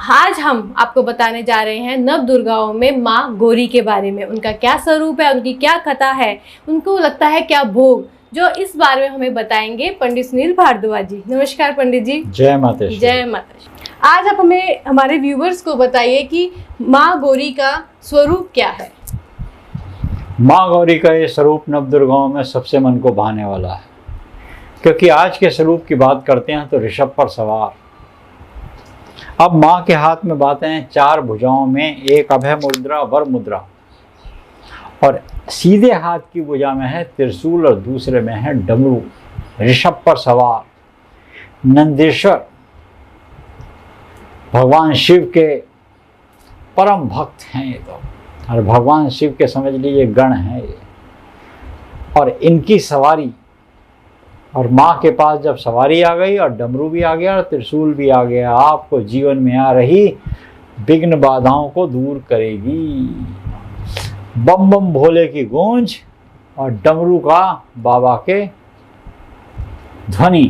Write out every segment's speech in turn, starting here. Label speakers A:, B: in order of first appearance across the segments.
A: आज हम आपको बताने जा रहे हैं नव दुर्गाओं में माँ गौरी के बारे में। उनका क्या स्वरूप है, उनकी क्या कथा है, उनको लगता है क्या भोग, जो इस बारे में हमें बताएंगे पंडित सुनील भारद्वाज जी। नमस्कार पंडित जी।
B: जय माता श्री।
A: जय माता श्री। आज आप हमें, हमारे व्यूवर्स को बताइए कि माँ गौरी का स्वरूप क्या है।
B: माँ गौरी का ये स्वरूप नवदुर्गाओं में सबसे मन को भाने वाला है, क्योंकि आज के स्वरूप की बात करते हैं तो ऋषभ पर सवार। अब माँ के हाथ में बातें हैं, चार भुजाओं में एक अभय मुद्रा वर मुद्रा, और सीधे हाथ की भुजा में है त्रिशूल और दूसरे में है डमरू। ऋषभ पर सवार नंदीश्वर भगवान शिव के परम भक्त हैं ये तो, और भगवान शिव के समझ लीजिए गण हैं ये। और इनकी सवारी, और माँ के पास जब सवारी आ गई और डमरू भी आ गया और त्रिशूल भी आ गया, आपको जीवन में आ रही विघ्न बाधाओं को दूर करेगी। बम बम भोले की गूंज और डमरू का बाबा के ध्वनि।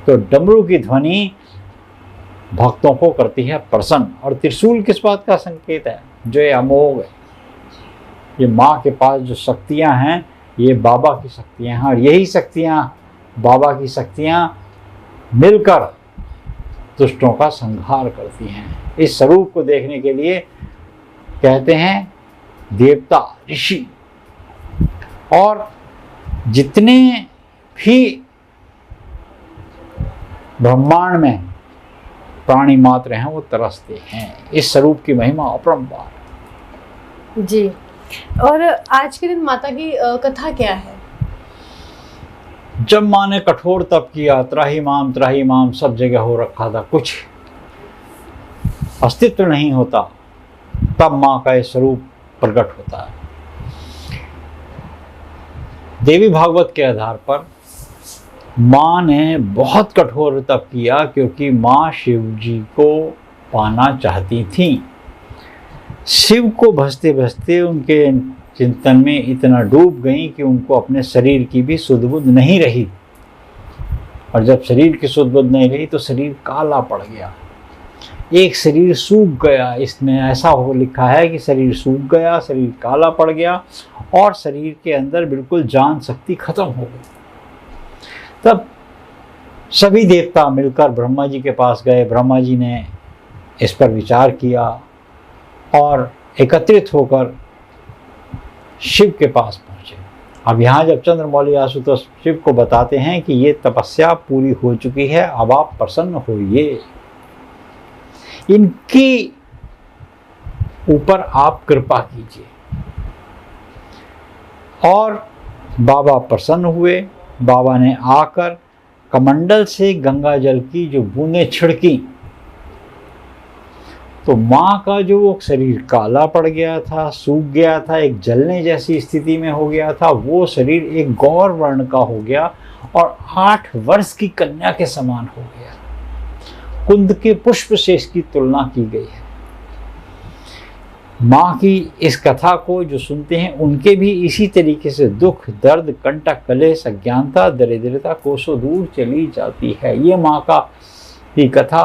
B: तो डमरू की ध्वनि भक्तों को करती है प्रसन्न। और त्रिशूल किस बात का संकेत है? जो ये अमोघ है, ये माँ के पास जो शक्तियाँ हैं ये बाबा की शक्तियाँ हैं, और यही शक्तियाँ, बाबा की शक्तियाँ मिलकर दुष्टों का संहार करती हैं। इस स्वरूप को देखने के लिए कहते हैं देवता, ऋषि और जितने भी ब्रह्मांड में प्राणी मात्र हैं वो तरसते हैं। इस स्वरूप की महिमा अपरंपार
A: जी। और आज के दिन माता की कथा क्या है?
B: जब माँ ने कठोर तप किया, त्राही माम सब जगह हो रखा था, कुछ अस्तित्व नहीं होता, तब माँ का ये स्वरूप प्रकट होता है। देवी भागवत के आधार पर माँ ने बहुत कठोर तप किया, क्योंकि माँ शिव जी को पाना चाहती थी। शिव को भजते भजते उनके चिंतन में इतना डूब गई कि उनको अपने शरीर की भी सुध बुध नहीं रही। और जब शरीर की सुध बुध नहीं रही तो शरीर काला पड़ गया, एक शरीर सूख गया। इसमें ऐसा हो लिखा है कि शरीर सूख गया, शरीर काला पड़ गया और शरीर के अंदर बिल्कुल जान शक्ति खत्म हो गई। तब सभी देवता मिलकर ब्रह्मा जी के पास गए। ब्रह्मा जी ने इस पर विचार किया और एकत्रित होकर शिव के पास पहुँचे। अब यहाँ जब चंद्रमौली आशुतोष शिव को बताते हैं कि ये तपस्या पूरी हो चुकी है, अब आप प्रसन्न होइए, इनकी ऊपर आप कृपा कीजिए। और बाबा प्रसन्न हुए। बाबा ने आकर कमंडल से गंगा जल की जो बूंदें छिड़की, तो माँ का जो वो शरीर काला पड़ गया था, सूख गया था, एक जलने जैसी स्थिति में हो गया था, वो शरीर एक गौर वर्ण का हो गया और 8 वर्ष की कन्या के समान हो गया। कुंद के पुष्प से इसकी तुलना की गई है। माँ की इस कथा को जो सुनते हैं उनके भी इसी तरीके से दुख, दर्द, कंटक, कलेश, अज्ञानता, दरिद्रता कोसों दूर चली जाती है। ये माँ का की कथा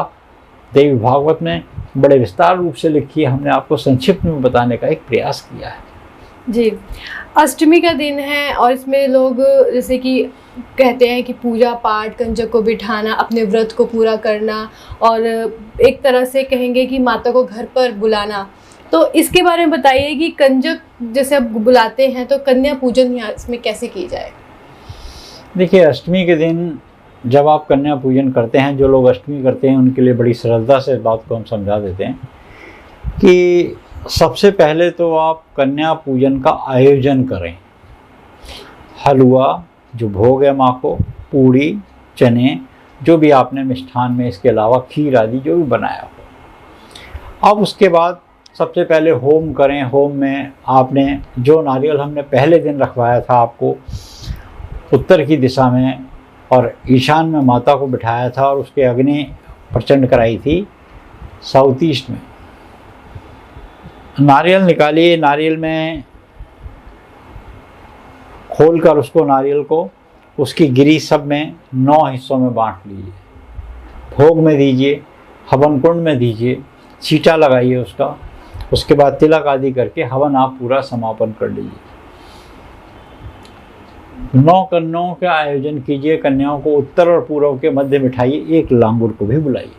B: देवी भागवत में बड़े विस्तार रूप से लिखी है। हमने आपको संक्षिप्त में बताने का एक प्रयास किया है। जी।
A: अष्टमी का दिन है और इसमें लोग जैसे कि कहते हैं कि पूजा पाठ, कंजक को बिठाना, अपने व्रत को पूरा करना, और एक तरह से कहेंगे कि माता को घर पर बुलाना। तो इसके बारे में बताइए कि कंजक जैसे अब बुलाते हैं तो कन्या पूजन यहाँ इसमें कैसे की जाए?
B: देखिए, अष्टमी के दिन जब आप कन्या पूजन करते हैं, जो लोग अष्टमी करते हैं उनके लिए बड़ी सरलता से इस बात को हम समझा देते हैं कि सबसे पहले तो आप कन्या पूजन का आयोजन करें। हलवा जो भोग है माँ को, पूड़ी, चने, जो भी आपने मिष्ठान में, इसके अलावा खीर आदि जो भी बनाया हो। अब उसके बाद सबसे पहले होम करें। होम में आपने जो नारियल हमने पहले दिन रखवाया था आपको उत्तर की दिशा में और ईशान में माता को बिठाया था, और उसके अग्नि प्रचंड कराई थी साउथ ईस्ट में। नारियल निकालिए, नारियल में खोलकर उसको, नारियल को, उसकी गिरी सब में 9 हिस्सों में बांट लीजिए। भोग में दीजिए, हवन कुंड में दीजिए, छींटा लगाइए उसका, उसके बाद तिलक आदि करके हवन आप पूरा समापन कर लीजिए। 9 कन्याओं का आयोजन कीजिए, कन्याओं को उत्तर और पूर्व के मध्य बिठाइए, एक लांगुर को भी बुलाइए।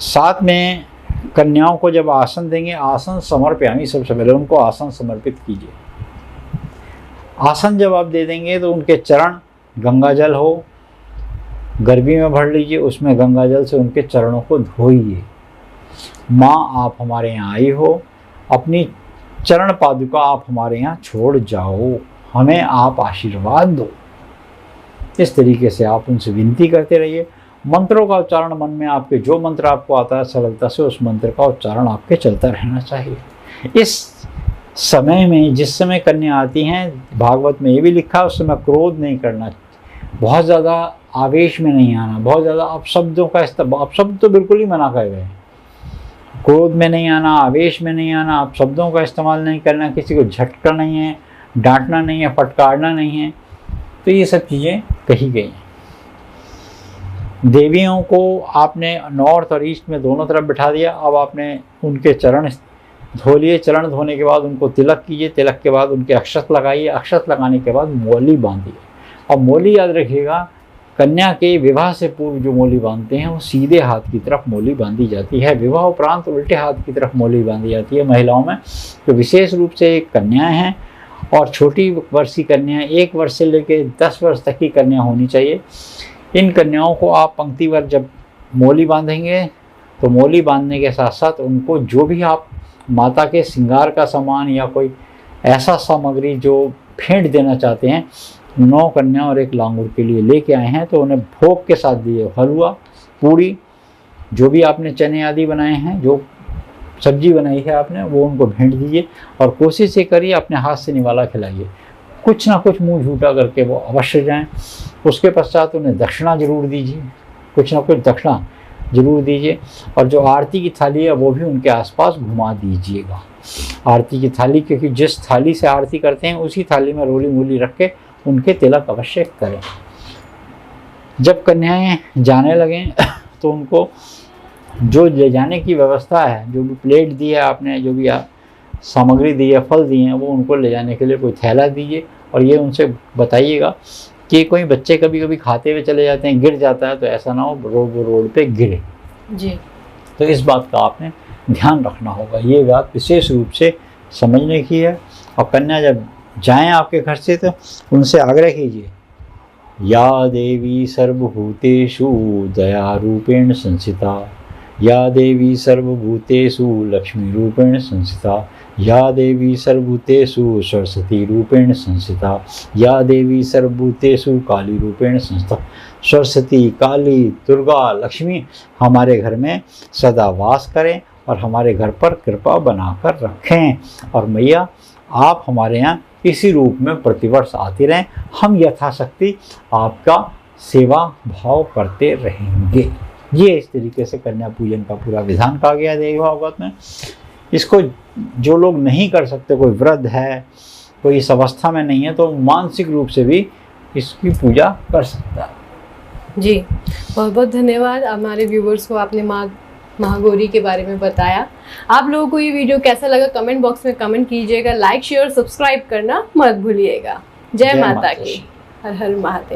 B: साथ में कन्याओं को जब आसन देंगे, आसन समर्पयामि, सबसे पहले उनको आसन समर्पित कीजिए। आसन जब आप दे देंगे तो उनके चरण गंगा जल हो, गर्मी में भर लीजिए, उसमें गंगा जल से उनके चरणों को धोइए। माँ आप हमारे यहाँ आई हो, अपनी चरण पादुका आप हमारे यहाँ छोड़ जाओ, हमें आप आशीर्वाद दो। इस तरीके से आप उनसे विनती करते रहिए। मंत्रों का उच्चारण मन में आपके जो मंत्र आपको आता है सरलता से उस मंत्र का उच्चारण आपके चलता रहना चाहिए। इस समय में जिस समय कन्या आती हैं, भागवत में ये भी लिखा है, उस समय क्रोध नहीं करना, बहुत ज़्यादा आवेश में नहीं आना, बहुत ज़्यादा अपशब्दों का अपशब्द तो बिल्कुल ही मना कर गए। क्रोध में नहीं आना, आवेश में नहीं आना, अपशब्दों का इस्तेमाल नहीं करना, किसी को झटका नहीं है, डांटना नहीं है, फटकारना नहीं है, तो ये सब चीज़ें कही गई हैं। देवियों को आपने नॉर्थ और ईस्ट में दोनों तरफ बिठा दिया। अब आपने उनके चरण धो लिए, चरण धोने के बाद उनको तिलक कीजिए, तिलक के बाद उनके अक्षत लगाइए, अक्षत लगाने के बाद मोली बांधिए। और मोली याद रखिएगा, कन्या के विवाह से पूर्व जो मोली बांधते हैं वो सीधे हाथ की तरफ मोली बांधी जाती है, विवाह उपरांत उल्टे हाथ की तरफ मोली बांधी जाती है महिलाओं में। तो विशेष रूप से कन्याएं हैं और छोटी वर्षीय कन्याएं, 1 वर्ष से लेकर 10 वर्ष तक की कन्या होनी चाहिए। इन कन्याओं को आप पंक्तिवर जब मोली बांधेंगे तो मोली बांधने के साथ साथ उनको जो भी आप माता के श्रृंगार का सामान या कोई ऐसा सामग्री जो भेंट देना चाहते हैं, 9 कन्या और 1 लांगुर के लिए लेके आए हैं, तो उन्हें भोग के साथ दिए। हलवा, पूड़ी, जो भी आपने चने आदि बनाए हैं, जो सब्जी बनाई है आपने, वो उनको भेंट दीजिए। और कोशिश ये करिए अपने हाथ से निवाला खिलाइए, कुछ ना कुछ मुंह झूठा करके वो अवश्य जाएं। उसके पश्चात उन्हें दक्षिणा जरूर दीजिए, कुछ ना कुछ दक्षिणा जरूर दीजिए। और जो आरती की थाली है वो भी उनके आसपास घुमा दीजिएगा। आरती की थाली, क्योंकि जिस थाली से आरती करते हैं उसी थाली में रोली मूली रख के उनके तिलक अवश्य करें। जब कन्याएं जाने लगें तो उनको जो ले जाने की व्यवस्था है, जो भी प्लेट दी है आपने, जो भी सामग्री दी है, फल दिए हैं, वो उनको ले जाने के लिए कोई थैला दीजिए। और ये उनसे बताइएगा कि कोई बच्चे कभी कभी खाते हुए चले जाते हैं, गिर जाता है, तो ऐसा ना हो रोड पे गिरे
A: जी।
B: तो इस बात का आपने ध्यान रखना होगा। ये बात विशेष रूप से समझने की है। और कन्या जब जाएं आपके घर से तो उनसे आग्रह कीजिए, या देवी सर्वभूतेषु दया रूपेण संस्थिता, या देवी सर्वभूतेषु लक्ष्मी रूपेण संस्थिता, या देवी सर्वभूतेषु सरस्वती रूपेण संस्थिता, या देवी सर्वभूतेषु काली रूपेण संस्थिता। सरस्वती, काली, दुर्गा, लक्ष्मी हमारे घर में सदा वास करें और हमारे घर पर कृपा बनाकर रखें। और मैया आप हमारे यहाँ इसी रूप में प्रतिवर्ष आती रहें, हम यथाशक्ति आपका सेवा भाव करते रहेंगे। ये इस तरीके से कन्या पूजन का पूरा विधान कहा गया देवी भागवत में। इसको जो लोग नहीं कर सकते, कोई वृद्ध है, कोई इस अवस्था में नहीं है, तो मानसिक रूप से भी इसकी पूजा कर सकता है।
A: जी, बहुत बहुत धन्यवाद। हमारे व्यूवर्स को आपने माँ महागौरी के बारे में बताया। आप लोगों को ये वीडियो कैसा लगा कमेंट बॉक्स में कमेंट कीजिएगा, लाइक शेयर सब्सक्राइब करना मत भूलिएगा। जय माता की। हर हर महादेव।